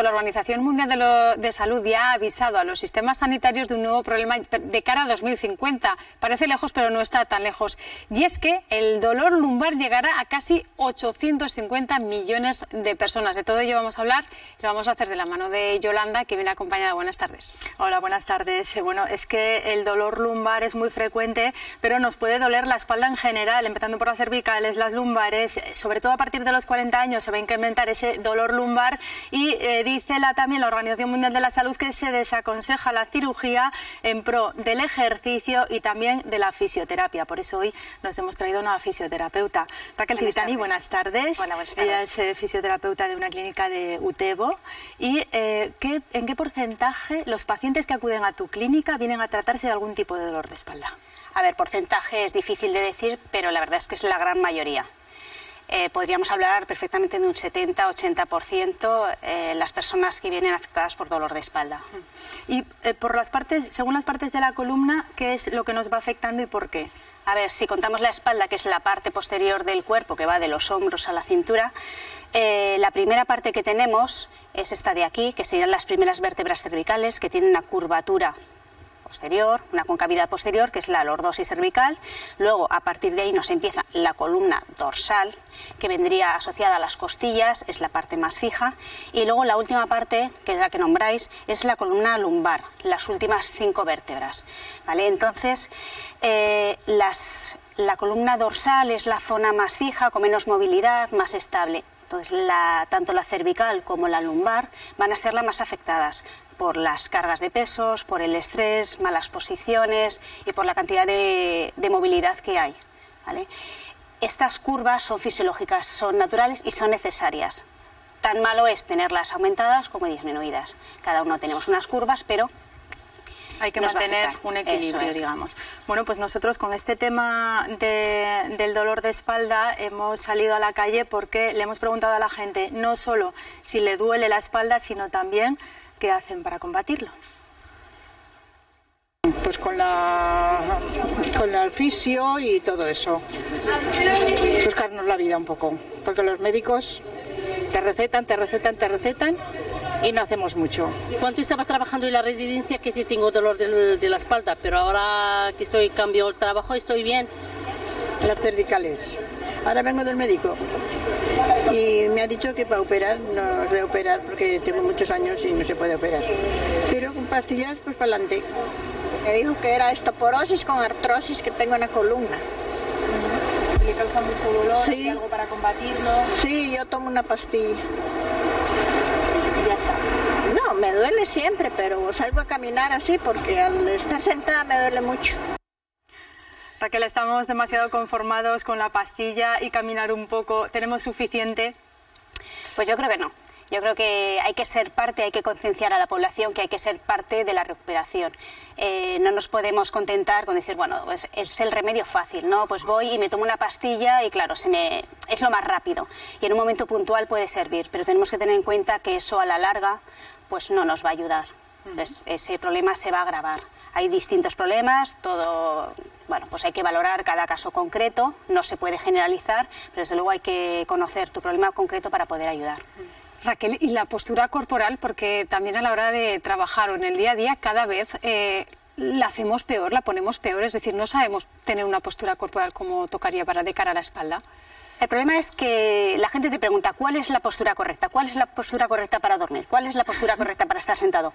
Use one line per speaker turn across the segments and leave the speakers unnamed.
La Organización Mundial de Salud ya ha avisado a los sistemas sanitarios de un nuevo problema de cara a 2050. Parece lejos, pero no está tan lejos. Y es que el dolor lumbar llegará a casi 850 millones de personas. De todo ello vamos a hablar y lo vamos a hacer de la mano de Yolanda, que viene acompañada. Buenas tardes.
Hola, buenas tardes. Bueno, es que el dolor lumbar es muy frecuente, pero nos puede doler la espalda en general, empezando por las cervicales, las lumbares. Sobre todo a partir de los 40 años se va a incrementar ese dolor lumbar y dice también la Organización Mundial de la Salud que se desaconseja la cirugía en pro del ejercicio y también de la fisioterapia. Por eso hoy nos hemos traído una fisioterapeuta. Raquel Civitani, buenas tardes.
Hola, buenas tardes.
Ella es fisioterapeuta de una clínica de Utebo. ¿Y en qué porcentaje los pacientes que acuden a tu clínica vienen a tratarse de algún tipo de dolor de espalda?
A ver, porcentaje es difícil de decir, pero la verdad es que es la gran mayoría. Podríamos hablar perfectamente de un 70-80% las personas que vienen afectadas por dolor de espalda.
Y por las partes, según las partes de la columna, ¿qué es lo que nos va afectando y por qué?
A ver, si contamos la espalda, que es la parte posterior del cuerpo, que va de los hombros a la cintura, la primera parte que tenemos es esta de aquí, que serían las primeras vértebras cervicales, que tienen una curvatura posterior, una concavidad posterior, que es la lordosis cervical. Luego, a partir de ahí nos empieza la columna dorsal, que vendría asociada a las costillas, es la parte más fija. Y luego la última parte, que es la que nombráis, es la columna lumbar, las últimas 5 vértebras. ¿Vale? Entonces, la columna dorsal es la zona más fija, con menos movilidad, más estable. Entonces, tanto la cervical como la lumbar van a ser las más afectadas por las cargas de pesos, por el estrés, malas posiciones y por la cantidad de movilidad que hay, ¿vale? Estas curvas son fisiológicas, son naturales y son necesarias. Tan malo es tenerlas aumentadas como disminuidas. Cada uno tenemos unas curvas, pero
hay que mantener un equilibrio, digamos. Bueno, pues nosotros con este tema del dolor de espalda hemos salido a la calle porque le hemos preguntado a la gente no solo si le duele la espalda, sino también qué hacen para combatirlo.
Pues con el fisio y todo eso. Buscarnos la vida un poco, porque los médicos te recetan y no hacemos mucho.
Cuando estaba trabajando en la residencia, que sí tengo dolor de la espalda, pero ahora que cambio el trabajo, estoy bien.
Las cervicales. Ahora vengo del médico y me ha dicho que para operar no sé operar porque tengo muchos años y no se puede operar. Pero con pastillas, pues para adelante.
Me dijo que era osteoporosis con artrosis que tengo en la columna.
¿Le causa mucho dolor?
Sí.
¿Hay algo para combatirlo?
Sí, yo tomo una pastilla.
Y ya está.
No, me duele siempre, pero salgo a caminar así porque al estar sentada me duele mucho.
Raquel, estamos demasiado conformados con la pastilla y caminar un poco. ¿Tenemos suficiente?
pues yo creo que no. Yo creo que hay que ser parte, hay que concienciar a la población que hay que ser parte de la recuperación. No nos podemos contentar con decir, bueno, pues es el remedio fácil, ¿no? Pues voy y me tomo una pastilla y claro, es lo más rápido. Y en un momento puntual puede servir, pero tenemos que tener en cuenta que eso a la larga pues no nos va a ayudar. Entonces, ese problema se va a agravar. Hay distintos problemas, bueno, pues hay que valorar cada caso concreto, no se puede generalizar, pero desde luego hay que conocer tu problema concreto para poder ayudar.
Raquel, y la postura corporal, porque también a la hora de trabajar o en el día a día cada vez la hacemos peor, la ponemos peor, es decir, no sabemos tener una postura corporal como tocaría de cara a la espalda.
El problema es que la gente te pregunta ¿cuál es la postura correcta? ¿Cuál es la postura correcta para dormir? ¿Cuál es la postura correcta para estar sentado?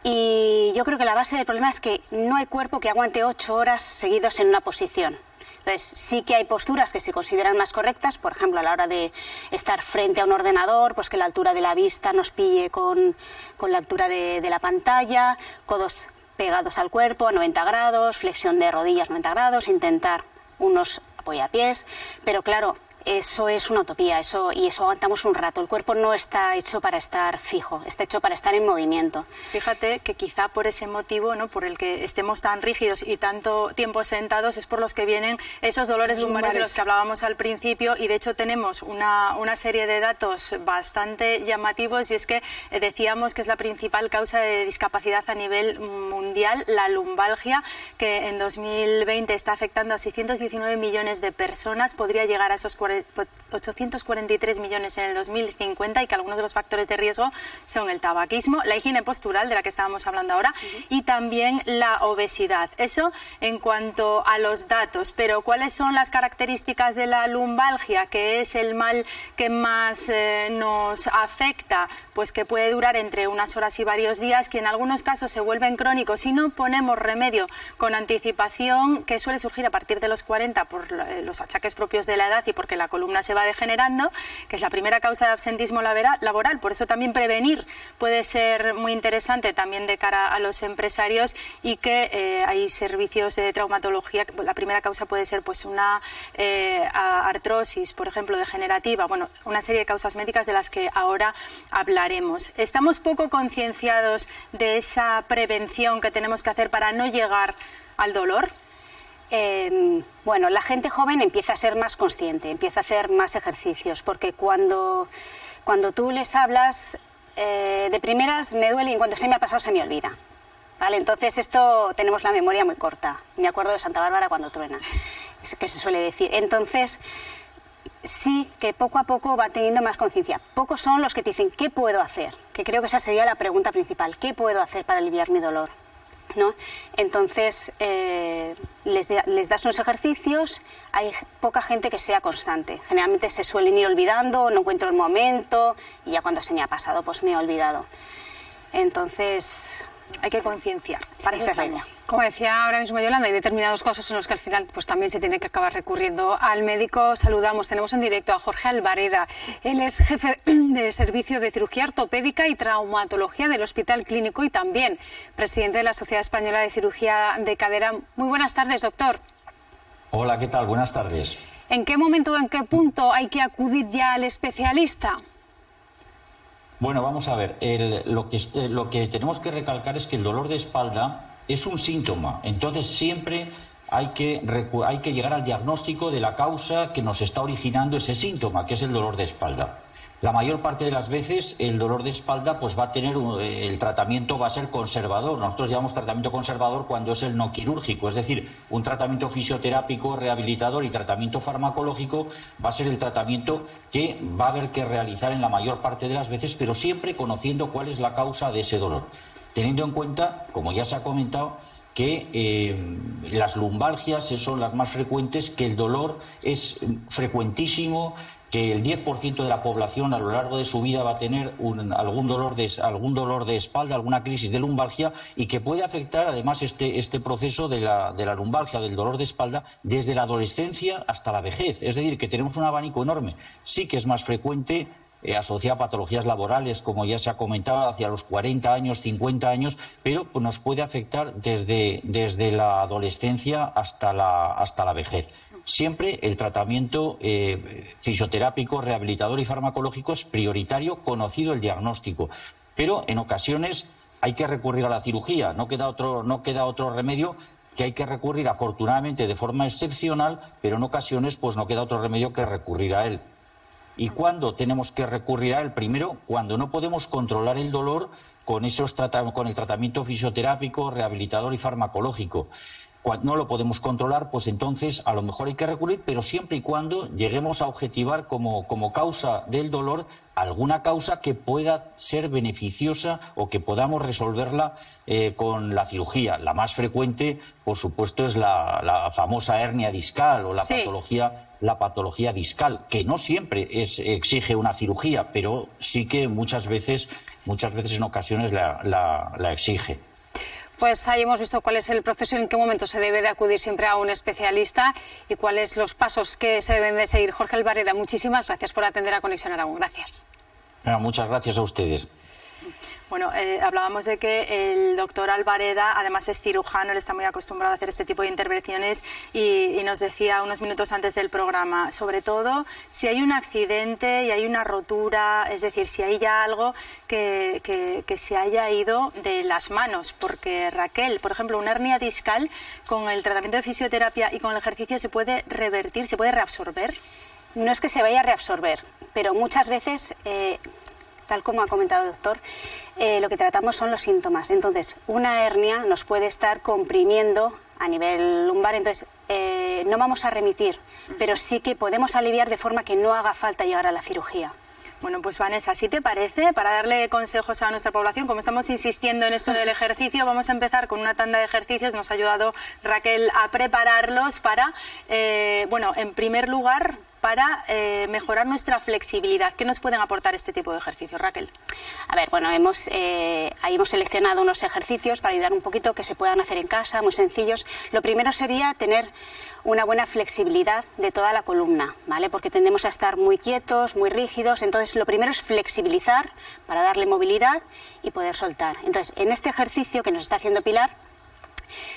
Y yo creo que la base del problema es que no hay cuerpo que aguante 8 horas seguidos en una posición. Entonces, sí que hay posturas que se consideran más correctas, por ejemplo, a la hora de estar frente a un ordenador, pues que la altura de la vista nos pille con la altura de la pantalla, codos pegados al cuerpo a 90 grados, flexión de rodillas 90 grados, intentar unos apoyapiés, pero claro, eso es una utopía, eso aguantamos un rato. El cuerpo no está hecho para estar fijo, está hecho para estar en movimiento.
Fíjate que quizá por ese motivo, ¿no?, por el que estemos tan rígidos y tanto tiempo sentados, es por los que vienen esos dolores lumbares de los que hablábamos al principio, y de hecho tenemos una serie de datos bastante llamativos, y es que decíamos que es la principal causa de discapacidad a nivel mundial, la lumbalgia, que en 2020 está afectando a 619 millones de personas, podría llegar a esos 40 843 millones en el 2050 y que algunos de los factores de riesgo son el tabaquismo, la higiene postural, de la que estábamos hablando ahora, y también la obesidad. Eso en cuanto a los datos, pero ¿cuáles son las características de la lumbalgia, que es el mal que más nos afecta? Pues que puede durar entre unas horas y varios días, que en algunos casos se vuelven crónicos si no ponemos remedio con anticipación, que suele surgir a partir de los 40 por los achaques propios de la edad y porque la columna se va degenerando, que es la primera causa de absentismo laboral. Por eso también prevenir puede ser muy interesante también de cara a los empresarios, y que hay servicios de traumatología. La primera causa puede ser pues una artrosis, por ejemplo, degenerativa, bueno, una serie de causas médicas de las que ahora hablaremos. Estamos poco concienciados de esa prevención que tenemos que hacer para no llegar al dolor.
Bueno, la gente joven empieza a ser más consciente, empieza a hacer más ejercicios, porque cuando tú les hablas, de primeras me duele y en cuanto se me ha pasado se me olvida. ¿Vale? Entonces esto tenemos la memoria muy corta. Me acuerdo de Santa Bárbara cuando truena, es que se suele decir. Entonces sí que poco a poco va teniendo más conciencia. Pocos son los que te dicen ¿qué puedo hacer? Que creo que esa sería la pregunta principal. ¿Qué puedo hacer para aliviar mi dolor? ¿No? Entonces les das unos ejercicios. Hay poca gente que sea constante. Generalmente se suelen ir olvidando, no encuentro el momento y ya cuando se me ha pasado pues me he olvidado. Entonces
hay que concienciar. Para eso estamos.
Como decía ahora mismo Yolanda, hay determinados casos en los que al final pues también se tiene que acabar recurriendo al médico. Saludamos, tenemos en directo a Jorge Albareda. Él es jefe del Servicio de Cirugía Ortopédica y Traumatología del Hospital Clínico y también presidente de la Sociedad Española de Cirugía de Cadera. Muy buenas tardes, doctor.
Hola, ¿qué tal? Buenas tardes.
¿En qué momento o en qué punto hay que acudir ya al especialista?
Bueno, vamos a ver, lo que tenemos que recalcar es que el dolor de espalda es un síntoma, entonces siempre hay que llegar al diagnóstico de la causa que nos está originando ese síntoma, que es el dolor de espalda. La mayor parte de las veces el dolor de espalda pues va a tener, el tratamiento va a ser conservador. Nosotros llamamos tratamiento conservador cuando es el no quirúrgico, es decir, un tratamiento fisioterápico, rehabilitador y tratamiento farmacológico va a ser el tratamiento que va a haber que realizar en la mayor parte de las veces, pero siempre conociendo cuál es la causa de ese dolor. Teniendo en cuenta, como ya se ha comentado, que las lumbalgias son las más frecuentes, que el dolor es frecuentísimo, que el 10% de la población a lo largo de su vida va a tener algún dolor de espalda, alguna crisis de lumbalgia, y que puede afectar además este proceso de la lumbalgia, del dolor de espalda, desde la adolescencia hasta la vejez. Es decir, que tenemos un abanico enorme. Sí que es más frecuente asociado a patologías laborales, como ya se ha comentado, hacia los 40 años, 50 años, pero pues, nos puede afectar desde la adolescencia hasta la vejez. Siempre el tratamiento fisioterápico, rehabilitador y farmacológico es prioritario, conocido el diagnóstico. Pero en ocasiones hay que recurrir a la cirugía, no queda otro remedio que hay que recurrir, afortunadamente de forma excepcional, pero en ocasiones pues no queda otro remedio que recurrir a él. ¿Y cuándo tenemos que recurrir a él? Primero, cuando no podemos controlar el dolor con el tratamiento fisioterápico, rehabilitador y farmacológico. Cuando no lo podemos controlar, pues entonces a lo mejor hay que recurrir, pero siempre y cuando lleguemos a objetivar como causa del dolor alguna causa que pueda ser beneficiosa o que podamos resolverla con la cirugía. La más frecuente, por supuesto, es la famosa hernia discal o la patología discal, que no siempre exige una cirugía, pero sí que muchas veces en ocasiones la exige.
Pues ahí hemos visto cuál es el proceso y en qué momento se debe de acudir siempre a un especialista y cuáles los pasos que se deben de seguir. Jorge Albareda, muchísimas gracias por atender a Conexión Aragón. Gracias.
Bueno, muchas gracias a ustedes.
Bueno, hablábamos de que el doctor Albareda además es cirujano, él está muy acostumbrado a hacer este tipo de intervenciones y nos decía unos minutos antes del programa, sobre todo si hay un accidente y hay una rotura, es decir, si hay ya algo que se haya ido de las manos, porque Raquel, por ejemplo, una hernia discal con el tratamiento de fisioterapia y con el ejercicio se puede revertir, se puede reabsorber.
No es que se vaya a reabsorber, pero muchas veces, tal como ha comentado el doctor, lo que tratamos son los síntomas. Entonces, una hernia nos puede estar comprimiendo a nivel lumbar, entonces no vamos a remitir, pero sí que podemos aliviar de forma que no haga falta llegar a la cirugía.
Bueno, pues Vanessa, ¿sí te parece? Para darle consejos a nuestra población, como estamos insistiendo en esto del ejercicio, vamos a empezar con una tanda de ejercicios. Nos ha ayudado Raquel a prepararlos para, bueno, en primer lugar, para mejorar nuestra flexibilidad. ¿Qué nos pueden aportar este tipo de ejercicios, Raquel?
A ver, bueno, ahí hemos seleccionado unos ejercicios para ayudar un poquito que se puedan hacer en casa, muy sencillos. Lo primero sería tener una buena flexibilidad de toda la columna, ¿vale? Porque tendemos a estar muy quietos, muy rígidos. Entonces, lo primero es flexibilizar para darle movilidad y poder soltar. Entonces, en este ejercicio que nos está haciendo Pilar,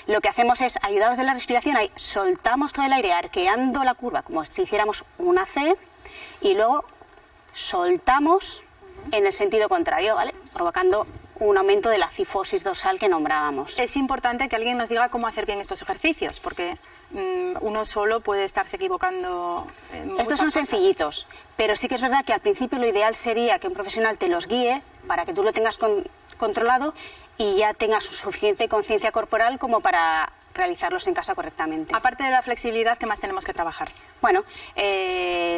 lo que hacemos es, ayudados de la respiración, ahí soltamos todo el aire arqueando la curva como si hiciéramos una C y luego soltamos en el sentido contrario, ¿vale? Provocando un aumento de la cifosis dorsal que nombrábamos.
Es importante que alguien nos diga cómo hacer bien estos ejercicios, porque uno solo puede estarse equivocando.
Estos son sencillitos, pero sí que es verdad que al principio lo ideal sería que un profesional te los guíe para que tú lo tengas controlado y ya tengas suficiente conciencia corporal como para realizarlos en casa correctamente.
Aparte de la flexibilidad, ¿qué más tenemos que trabajar?
Bueno,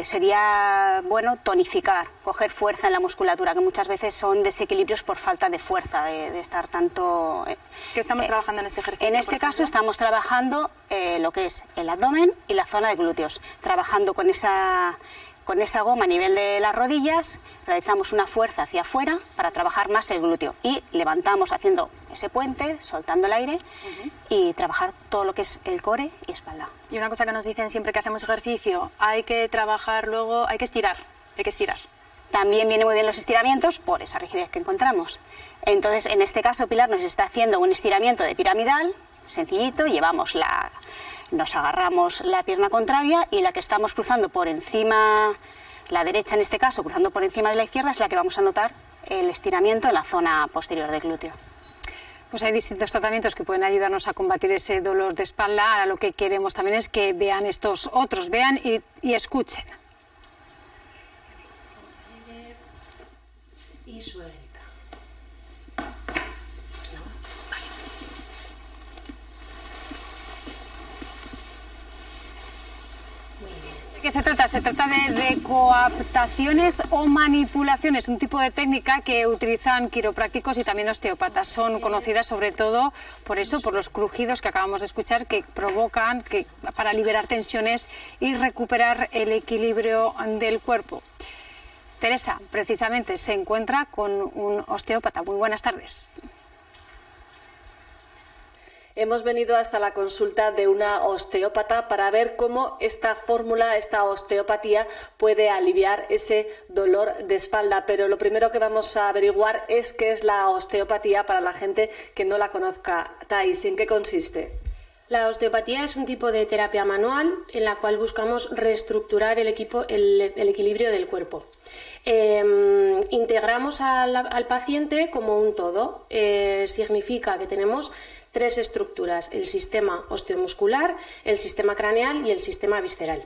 sería bueno tonificar, coger fuerza en la musculatura, que muchas veces son desequilibrios por falta de fuerza, de estar tanto...
¿Qué estamos trabajando en este ejercicio?
En este caso estamos trabajando lo que es el abdomen y la zona de glúteos, trabajando con esa goma a nivel de las rodillas. Realizamos una fuerza hacia afuera para trabajar más el glúteo y levantamos haciendo ese puente, soltando el aire y trabajar todo lo que es el core y espalda.
Y una cosa que nos dicen siempre que hacemos ejercicio, hay que trabajar luego, hay que estirar.
También vienen muy bien los estiramientos por esa rigidez que encontramos. Entonces, en este caso, Pilar nos está haciendo un estiramiento de piramidal, sencillito, nos agarramos la pierna contraria y la que estamos cruzando por encima, la derecha en este caso, cruzando por encima de la izquierda, es la que vamos a notar el estiramiento en la zona posterior del glúteo.
Pues hay distintos tratamientos que pueden ayudarnos a combatir ese dolor de espalda. Ahora lo que queremos también es que vean estos otros, vean y escuchen.
Y suelta.
¿De qué se trata? Se trata de coaptaciones o manipulaciones, un tipo de técnica que utilizan quiroprácticos y también osteópatas. Son conocidas sobre todo por eso, por los crujidos que acabamos de escuchar, que provocan para liberar tensiones y recuperar el equilibrio del cuerpo. Teresa, precisamente, se encuentra con un osteópata. Muy buenas tardes.
Hemos venido hasta la consulta de una osteópata para ver cómo esta fórmula, esta osteopatía, puede aliviar ese dolor de espalda. Pero lo primero que vamos a averiguar es qué es la osteopatía para la gente que no la conozca. Thais, ¿en qué consiste?
La osteopatía es un tipo de terapia manual en la cual buscamos reestructurar el equilibrio del cuerpo. Integramos al paciente como un todo. Significa que tenemos tres estructuras: el sistema osteomuscular, el sistema craneal y el sistema visceral.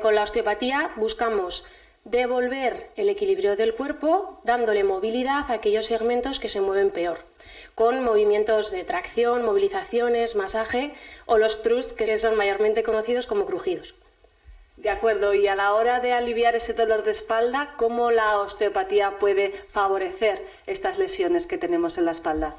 Con la osteopatía buscamos devolver el equilibrio del cuerpo dándole movilidad a aquellos segmentos que se mueven peor, con movimientos de tracción, movilizaciones, masaje o los thrusts, que son mayormente conocidos como crujidos.
De acuerdo, y a la hora de aliviar ese dolor de espalda, ¿cómo la osteopatía puede favorecer estas lesiones que tenemos en la espalda?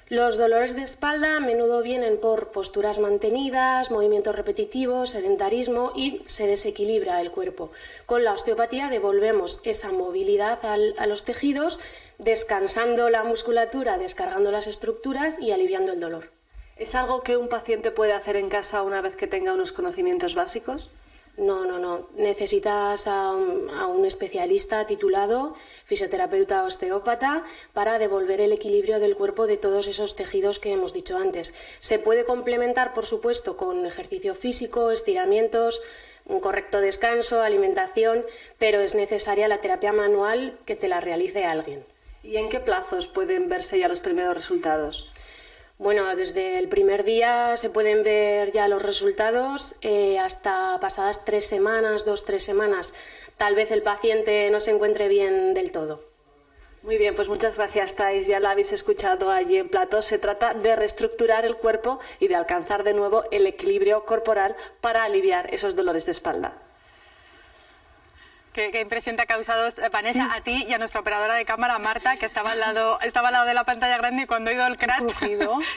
Los dolores de espalda a menudo vienen por posturas mantenidas, movimientos repetitivos, sedentarismo y se desequilibra el cuerpo. Con la osteopatía devolvemos esa movilidad a los tejidos, descansando la musculatura, descargando las estructuras y aliviando el dolor.
¿Es algo que un paciente puede hacer en casa una vez que tenga unos conocimientos básicos?
No. Necesitas a un especialista titulado, fisioterapeuta osteópata, para devolver el equilibrio del cuerpo de todos esos tejidos que hemos dicho antes. Se puede complementar, por supuesto, con ejercicio físico, estiramientos, un correcto descanso, alimentación, pero es necesaria la terapia manual que te la realice alguien.
¿Y en qué plazos pueden verse ya los primeros resultados?
Bueno, desde el primer día se pueden ver ya los resultados hasta pasadas 3 semanas, 2-3 semanas. Tal vez el paciente no se encuentre bien del todo.
Muy bien, pues muchas gracias, Thais. Ya la habéis escuchado allí en plató. Se trata de reestructurar el cuerpo y de alcanzar de nuevo el equilibrio corporal para aliviar esos dolores de espalda.
¿Qué impresión te ha causado, Vanessa, a ti y a nuestra operadora de cámara, Marta, que estaba al lado de la pantalla grande y cuando ha oído el crash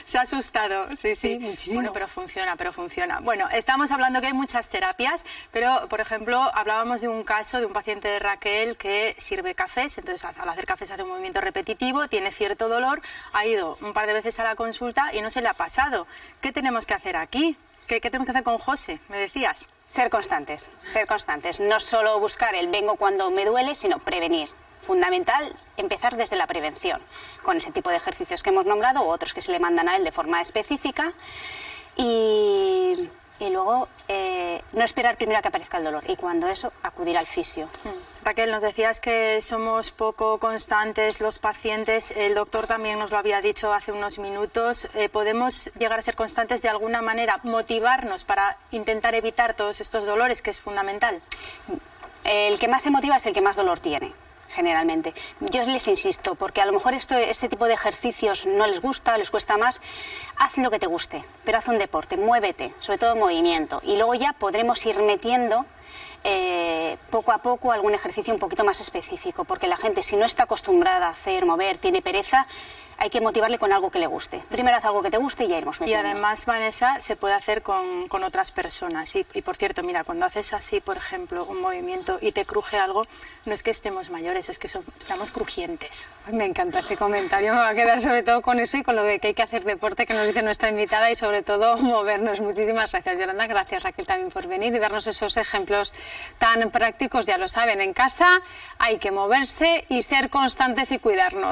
se ha asustado? Sí,
muchísimo.
Bueno, pero funciona. Bueno, estamos hablando que hay muchas terapias, pero, por ejemplo, hablábamos de un caso de un paciente de Raquel que sirve cafés, entonces al hacer cafés hace un movimiento repetitivo, tiene cierto dolor, ha ido un par de veces a la consulta y no se le ha pasado. ¿Qué tenemos que hacer aquí? ¿Qué tenemos que hacer con José? ¿Me decías?
Ser constantes. No solo buscar el vengo cuando me duele, sino prevenir. Fundamental empezar desde la prevención, con ese tipo de ejercicios que hemos nombrado u otros que se le mandan a él de forma específica. Y luego no esperar primero a que aparezca el dolor y cuando eso, acudir al fisio.
Raquel, nos decías que somos poco constantes los pacientes, el doctor también nos lo había dicho hace unos minutos. ¿Podemos llegar a ser constantes de alguna manera, motivarnos para intentar evitar todos estos dolores, que es fundamental?
El que más se motiva es el que más dolor tiene, generalmente. Yo les insisto, porque a lo mejor este tipo de ejercicios no les gusta, les cuesta más. Haz lo que te guste, pero haz un deporte, muévete, sobre todo movimiento. Y luego ya podremos ir metiendo poco a poco algún ejercicio un poquito más específico, porque la gente, si no está acostumbrada a hacer, mover, tiene pereza, hay que motivarle con algo que le guste. Primero haz algo que te guste y ya iremos metiendo.
Y además, Vanessa, se puede hacer con otras personas. Y por cierto, mira, cuando haces así, por ejemplo, un movimiento y te cruje algo, no es que estemos mayores, es que estamos crujientes.
Ay, me encanta ese comentario, me va a quedar sobre todo con eso y con lo de que hay que hacer deporte que nos dice nuestra invitada y sobre todo movernos. Muchísimas gracias, Yolanda. Gracias, Raquel, también por venir y darnos esos ejemplos tan prácticos. Ya lo saben, en casa hay que moverse y ser constantes y cuidarnos.